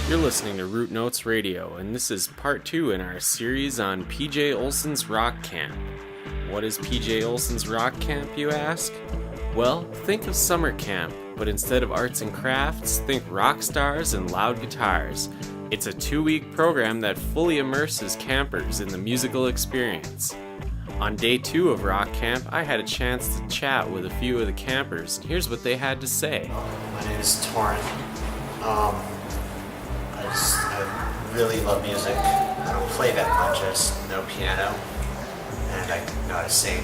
You're listening to Root Notes Radio, and this is part 2 in our series on PJ Olsson's Rock Camp. What is PJ Olsson's Rock Camp, you ask? Well, think of summer camp, but instead of arts and crafts, think rock stars and loud guitars. It's a 2-week program that fully immerses campers in the musical experience. On day 2 of Rock Camp, I had a chance to chat with a few of the campers. Here's what they had to say. My name is Torrin. I really love music. I don't play that much. I just know piano, and I know how to sing.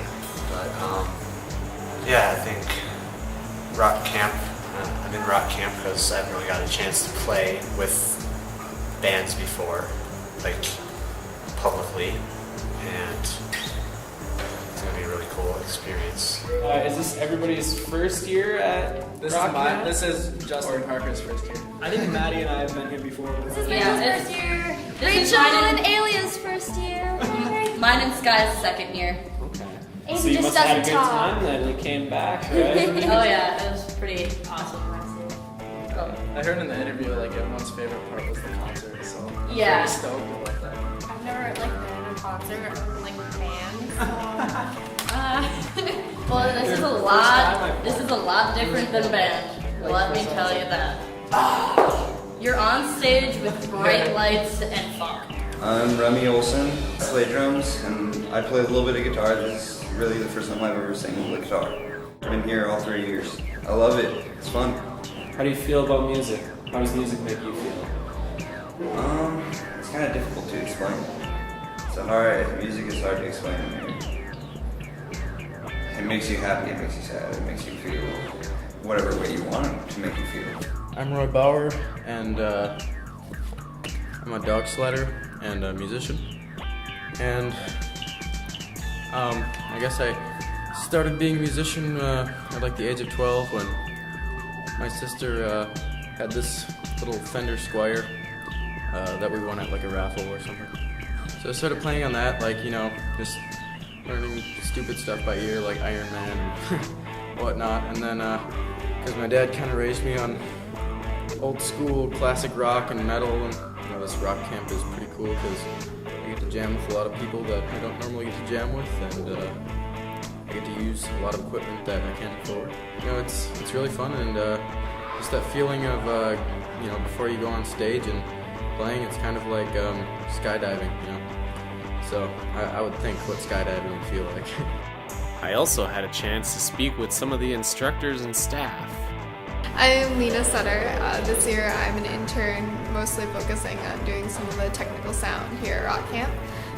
But I think Rock Camp. I'm in Rock Camp because I haven't really got a chance to play with bands before, like publicly, and it's gonna be a really cool experience. Is this everybody's first year at Rock Camp? This is Justin Parker's first year. I think Maddie and I have been here before. This is Rachel's first year. Rachel and Alia's first year. Mine and Sky's second year. Okay. Aiden So you just must have had a doesn't good talk. time then. You came back, right? Oh yeah, it was pretty awesome last year. I heard in the interview like everyone's favorite part was the concert, so I'm Yeah. very stoked about that. I've never been in a concert or like band, Well, this is a lot different than band. Let me tell you that. You're on stage with bright lights and fun. I'm Remy Olson. I play drums and I play a little bit of guitar. This is really the first time I've ever sang with a guitar. I've been here all 3 years. I love it. It's fun. How do you feel about music? How does music make you feel? It's kind of difficult to explain. Music is hard to explain. It makes you happy, it makes you sad, it makes you feel whatever way you want it to make you feel. I'm Roy Bauer, and I'm a dog sledder and a musician. And I guess I started being a musician at like the age of 12 when my sister had this little Fender Squier that we won at like a raffle or something. So I started playing on that, like, you know, just learning stupid stuff by ear, like Iron Man and whatnot. And then, because my dad kind of raised me on old school classic rock and metal, and you know, this rock camp is pretty cool because I get to jam with a lot of people that I don't normally get to jam with, and I get to use a lot of equipment that I can't afford. You know, it's really fun, and just that feeling of, you know, before you go on stage and playing, it's kind of like skydiving, you know. So I would think what skydiving would feel like. I also had a chance to speak with some of the instructors and staff. I'm Lena Sutter. This year I'm an intern, mostly focusing on doing some of the technical sound here at Rock Camp.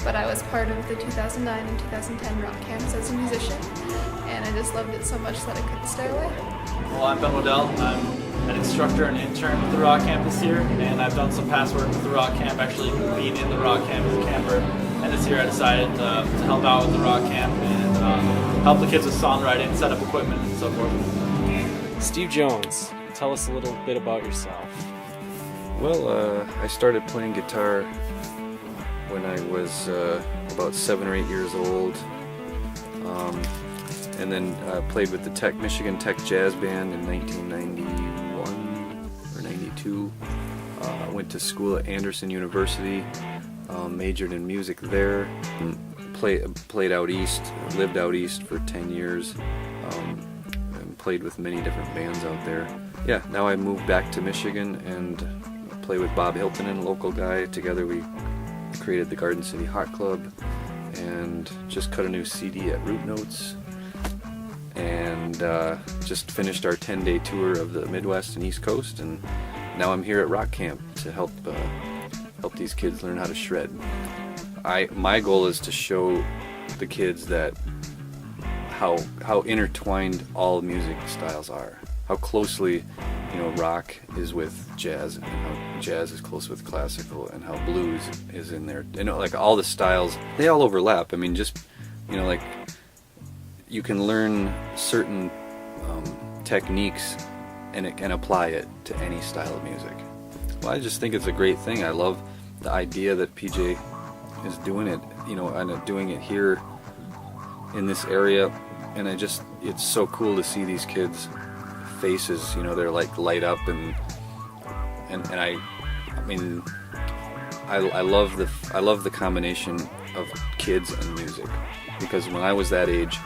But I was part of the 2009 and 2010 Rock Camps as a musician, and I just loved it so much that I couldn't stay away. Well, I'm Ben Waddell. I'm an instructor and intern with the Rock Camp this year, and I've done some past work with the Rock Camp, actually being in the Rock Camp as a camper. And this year I decided to help out with the Rock Camp and help the kids with songwriting, set up equipment, and so forth. Steve Jones, tell us a little bit about yourself. Well, I started playing guitar when I was about 7 or 8 years old, and then played with the Michigan Tech Jazz Band in 1991 or 92. Went to school at Anderson University, majored in music there, played out east, lived out east for 10 years, and played with many different bands out there. Yeah, now I moved back to Michigan and play with Bob Hilton, a local guy. Together we created the Garden City Hot Club and just cut a new CD at Root Notes, and just finished our 10-day tour of the Midwest and East Coast, and now I'm here at Rock Camp to help these kids learn how to shred. My goal is to show the kids that how intertwined all music styles are, how closely, you know, rock is with jazz, and how jazz is close with classical, and how blues is in there. You know, like all the styles, they all overlap. I mean, just, you know, like you can learn certain techniques and apply it to any style of music. Well, I just think it's a great thing. I love the idea that PJ is doing it, you know, and doing it here in this area, and it's so cool to see these kids' faces, you know, they're like light up, and I mean, I love the combination of kids and music, because when I was that age,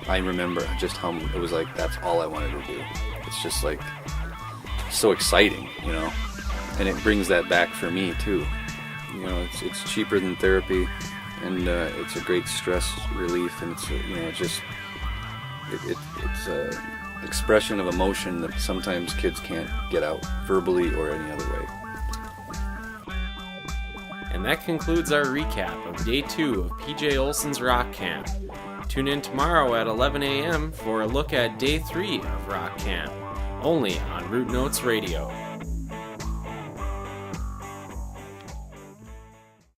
I remember just how it was like that's all I wanted to do. It's just like so exciting, you know, and it brings that back for me too. You know, it's cheaper than therapy, and it's a great stress relief, and it's it's a expression of emotion that sometimes kids can't get out verbally or any other way. And that concludes our recap of Day 2 of PJ Olsson's Rock Camp. Tune in tomorrow at 11 a.m. for a look at Day 3 of Rock Camp, only on Root Notes Radio.